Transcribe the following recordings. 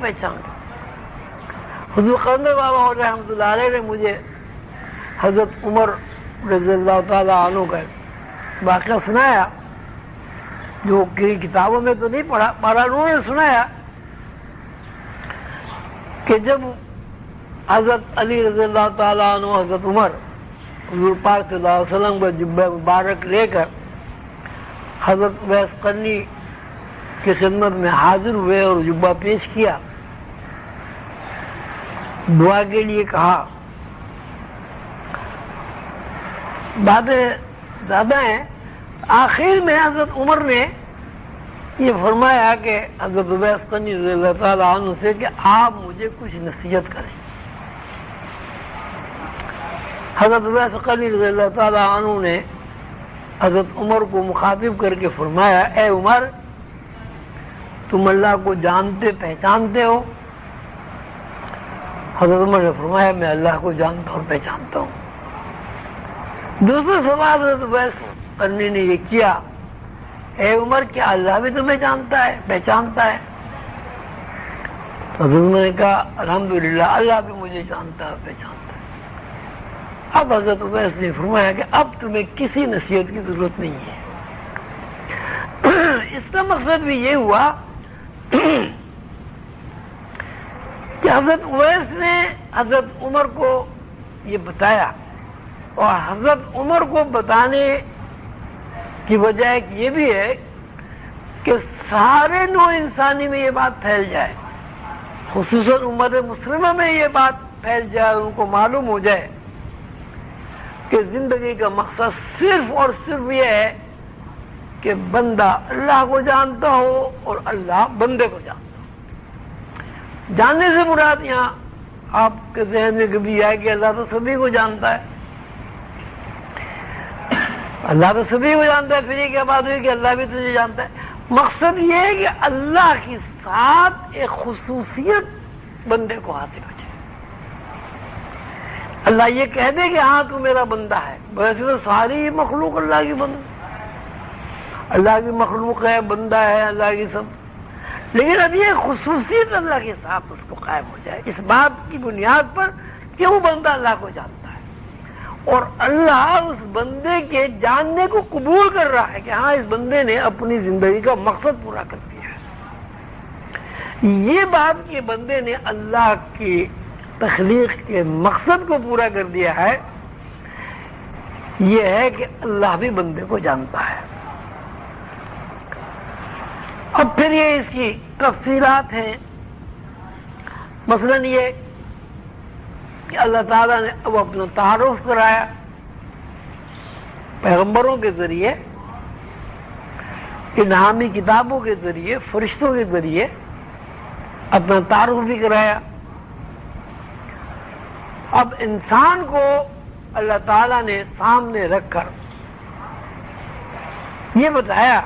پہچان. حضور قلندر بابا رحمۃ اللہ علیہ نے مجھے حضرت عمر رضی اللہ تعالیٰ عنہ کا واقعہ سنایا، جو کہ کتابوں میں تو نہیں پڑھا، انہوں نے سنایا کہ جب حضرت علی رضی اللہ تعالیٰ عنہ حضرت عمر حضور پاک صلی اللہ علیہ وسلم کا جبہ مبارک لے کر حضرت اویس قرنی کی خدمت میں حاضر ہوئے اور جبہ پیش کیا، دعا کے لیے کہا. باتیں زیادہ ہیں. آخر میں حضرت عمر نے یہ فرمایا کہ حضرت اویس قرنی رضی اللہ تعالیٰ عنہ سے کہ آپ مجھے کچھ نصیحت کریں. حضرت اویس قرنی رضی اللہ تعالیٰ عنہ نے حضرت عمر کو مخاطب کر کے فرمایا، اے عمر، تم اللہ کو جانتے پہچانتے ہو؟ حضرت عمر نے فرمایا، میں اللہ کو جانتا اور پہچانتا ہوں. دوسرا سوال حضرت اویس قرنی نے یہ کیا، اے عمر، کیا اللہ بھی تمہیں جانتا ہے پہچانتا ہے؟ حضرت عمر نے کہا، الحمدللہ اللہ بھی مجھے جانتا ہے پہچانتا ہے. اب حضرت اویس نے فرمایا کہ اب تمہیں کسی نصیحت کی ضرورت نہیں ہے. اس کا مقصد بھی یہ ہوا کہ حضرت اویس نے حضرت عمر کو یہ بتایا، اور حضرت عمر کو بتانے کی وجہ ایک یہ بھی ہے کہ سارے نوع انسانی میں یہ بات پھیل جائے، خصوصاً امت مسلمہ میں یہ بات پھیل جائے، ان کو معلوم ہو جائے کہ زندگی کا مقصد صرف اور صرف یہ ہے کہ بندہ اللہ کو جانتا ہو اور اللہ بندے کو جانتا ہو. جاننے سے مراد یہاں آپ کے ذہن میں کبھی آئے کہ اللہ تو سبھی کو جانتا ہے، اللہ تو سبھی کو جانتا ہے، پھر یہ کیا بات ہوئی کہ اللہ بھی تجھے جانتا ہے؟ مقصد یہ ہے کہ اللہ کی ساتھ ایک خصوصیت بندے کو حاصل ہو جائے. اللہ یہ کہہ دے کہ ہاں تو میرا بندہ ہے، ویسے تو ساری مخلوق اللہ کی بندہ، اللہ کی مخلوق ہے، بندہ ہے اللہ کی سب، لیکن اب یہ خصوصیت اللہ کے ساتھ اس کو قائم ہو جائے اس بات کی بنیاد پر کہ وہ بندہ اللہ کو جانتا ہے، اور اللہ اس بندے کے جاننے کو قبول کر رہا ہے کہ ہاں اس بندے نے اپنی زندگی کا مقصد پورا کر دیا ہے. یہ بات کہ بندے نے اللہ کی تخلیق کے مقصد کو پورا کر دیا ہے، یہ ہے کہ اللہ بھی بندے کو جانتا ہے. اب پھر یہ اس کی تفصیلات ہیں، مثلاً یہ کہ اللہ تعالیٰ نے اب اپنا تعارف کرایا پیغمبروں کے ذریعے، الہامی کتابوں کے ذریعے، فرشتوں کے ذریعے اپنا تعارف بھی کرایا. اب انسان کو اللہ تعالیٰ نے سامنے رکھ کر یہ بتایا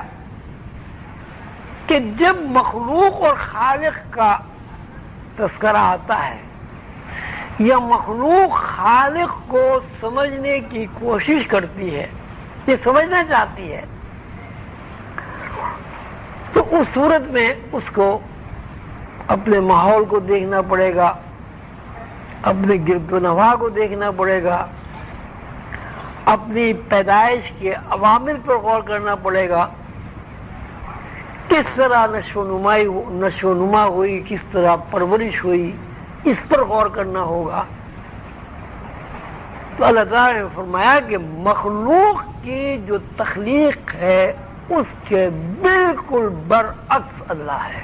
کہ جب مخلوق اور خالق کا تذکرہ آتا ہے یا مخلوق خالق کو سمجھنے کی کوشش کرتی ہے، یہ سمجھنا چاہتی ہے، تو اس صورت میں اس کو اپنے ماحول کو دیکھنا پڑے گا، اپنے گرد و نواح کو دیکھنا پڑے گا، اپنی پیدائش کے عوامل پر غور کرنا پڑے گا، کس طرح نشو و نما ہوئی، کس طرح پرورش ہوئی، اس پر غور کرنا ہوگا. تو اللہ تعالیٰ نے فرمایا کہ مخلوق کی جو تخلیق ہے اس کے بالکل برعکس اللہ ہے.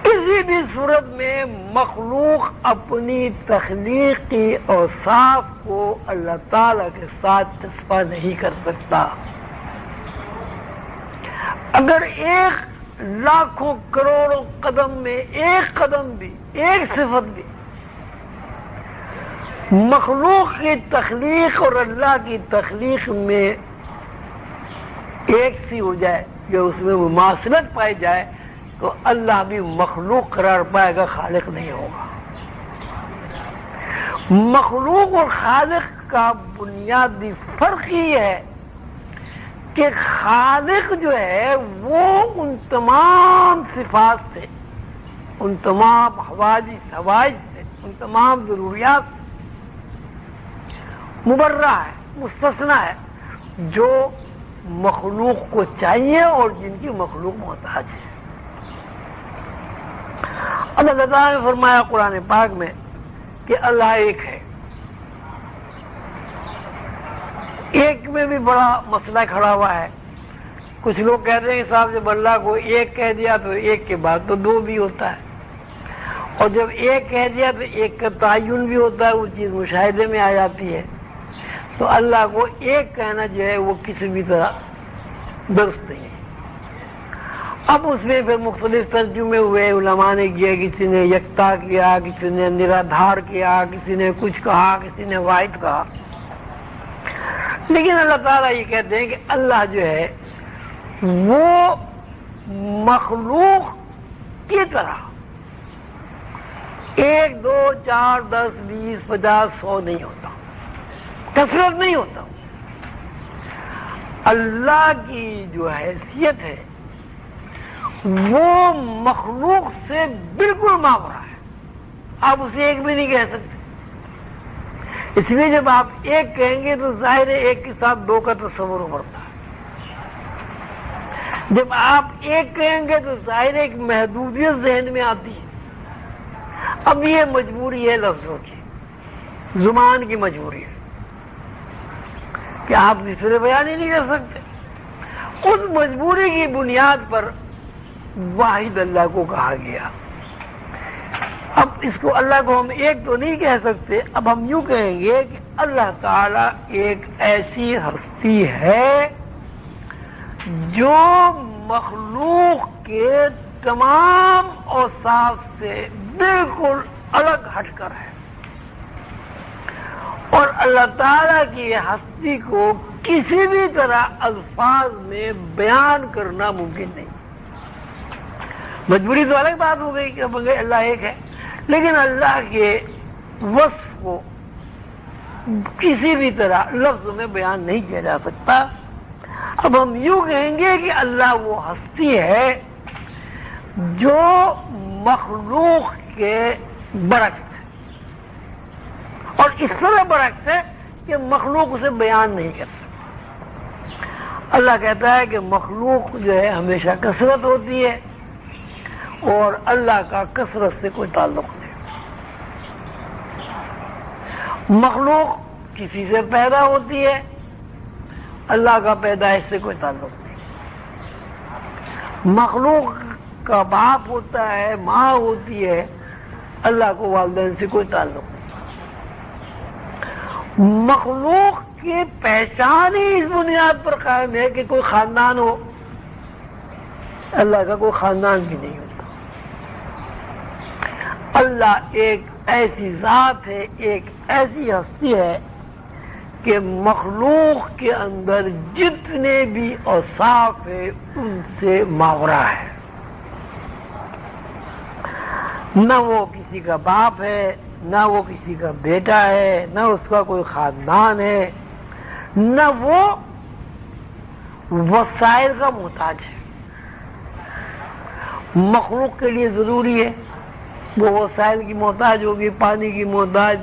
کسی بھی صورت میں مخلوق اپنی تخلیقی اوصاف کو اللہ تعالیٰ کے ساتھ چسپاں نہیں کر سکتا. اگر ایک لاکھوں کروڑوں قدم میں ایک قدم بھی، ایک صفت بھی مخلوق کی تخلیق اور اللہ کی تخلیق میں ایک سی ہو جائے یا اس میں مماثلت پائی جائے تو اللہ بھی مخلوق قرار پائے گا، خالق نہیں ہوگا. مخلوق اور خالق کا بنیادی فرق یہ ہے کہ خالق جو ہے وہ ان تمام صفات سے ان تمام حوائج سے، ان تمام ضروریات سے مبرہ ہے، مستثنیٰ ہے، جو مخلوق کو چاہیے اور جن کی مخلوق محتاج ہے۔ اللہ تعالیٰ نے فرمایا قرآن پاک میں کہ اللہ ایک ہے۔ ایک میں بھی بڑا مسئلہ کھڑا ہوا ہے۔ کچھ لوگ کہتے ہیں کہ صاحب جب اللہ کو ایک کہہ دیا تو ایک کے بعد تو دو بھی ہوتا ہے، اور جب ایک کہہ دیا تو ایک کا تعین بھی ہوتا ہے، وہ چیز مشاہدے میں آ جاتی ہے۔ تو اللہ کو ایک کہنا جو ہے وہ کسی بھی طرح درست نہیں ہے۔ اب اس میں پھر مختلف ترجمے ہوئے، علماء نے کیا، کسی نے یکتا کیا، کسی نے نرادھار کیا، کسی نے کچھ کہا، کسی نے واحد کہا۔ لیکن اللہ تعالیٰ یہ کہتے ہیں کہ اللہ جو ہے وہ مخلوق کی طرح 1 2 4 10 20 50 100 نہیں ہوتا، کثرت نہیں ہوتا۔ اللہ کی جو حیثیت ہے وہ مخلوق سے بالکل ماورا ہے، آپ اسے ایک بھی نہیں کہہ سکتے۔ اس لیے جب آپ ایک کہیں گے تو ظاہر ہے ایک کے ساتھ دو کا تصور ابھرتا ہے، جب آپ ایک کہیں گے تو ظاہر ایک محدودیت ذہن میں آتی ہے۔ اب یہ مجبوری ہے لفظوں کی، زبان کی مجبوری ہے کہ آپ کسی طرح بیان ہی نہیں کر سکتے۔ اس مجبوری کی بنیاد پر واحد اللہ کو کہا گیا۔ اب اس کو اللہ کو ہم ایک تو نہیں کہہ سکتے، اب ہم یوں کہیں گے کہ اللہ تعالی ایک ایسی ہستی ہے جو مخلوق کے تمام اوصاف سے بالکل الگ ہٹ کر ہے، اور اللہ تعالی کی ہستی کو کسی بھی طرح الفاظ میں بیان کرنا ممکن نہیں۔ مجبوری تو الگ بات ہو گئی کہ اللہ ایک ہے، لیکن اللہ کے وصف کو کسی بھی طرح لفظ میں بیان نہیں کیا جا سکتا۔ اب ہم یوں کہیں گے کہ اللہ وہ ہستی ہے جو مخلوق کے برعکس ہے، اور اس طرح برعکس ہے کہ مخلوق اسے بیان نہیں کر سکتا۔ اللہ کہتا ہے کہ مخلوق جو ہے ہمیشہ کثرت ہوتی ہے، اور اللہ کا کثرت سے کوئی تعلق نہیں۔ مخلوق کسی سے پیدا ہوتی ہے، اللہ کا پیدائش سے کوئی تعلق نہیں۔ مخلوق کا باپ ہوتا ہے، ماں ہوتی ہے، اللہ کو والدین سے کوئی تعلق نہیں۔ مخلوق کی پہچان ہی اس بنیاد پر قائم ہے کہ کوئی خاندان ہو، اللہ کا کوئی خاندان بھی نہیں ہوتا۔ اللہ ایک ایسی ذات ہے، ایک ایسی ہستی ہے کہ مخلوق کے اندر جتنے بھی اوصاف ہیں ان سے ماورا ہے۔ نہ وہ کسی کا باپ ہے، نہ وہ کسی کا بیٹا ہے، نہ اس کا کوئی خاندان ہے، نہ وہ وسائل کا محتاج ہے۔ مخلوق کے لیے ضروری ہے وہ وسائل کی محتاج ہوگی، پانی کی محتاج،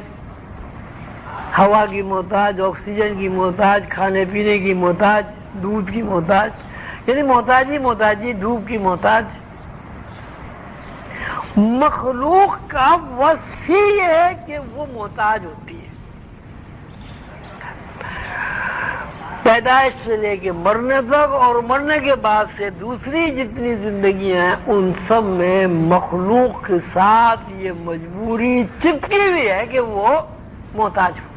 ہوا کی محتاج، آکسیجن کی محتاج، کھانے پینے کی محتاج، دودھ کی محتاج، یعنی محتاجی دھوپ کی محتاج۔ مخلوق کا وصف ہی یہ ہے کہ وہ محتاج ہوتی ہے، پیدائش سے لے کے مرنے تک، اور مرنے کے بعد سے دوسری جتنی زندگیاں ہیں ان سب میں مخلوق کے ساتھ یہ مجبوری چپکی ہوئی ہے کہ وہ محتاج ہو۔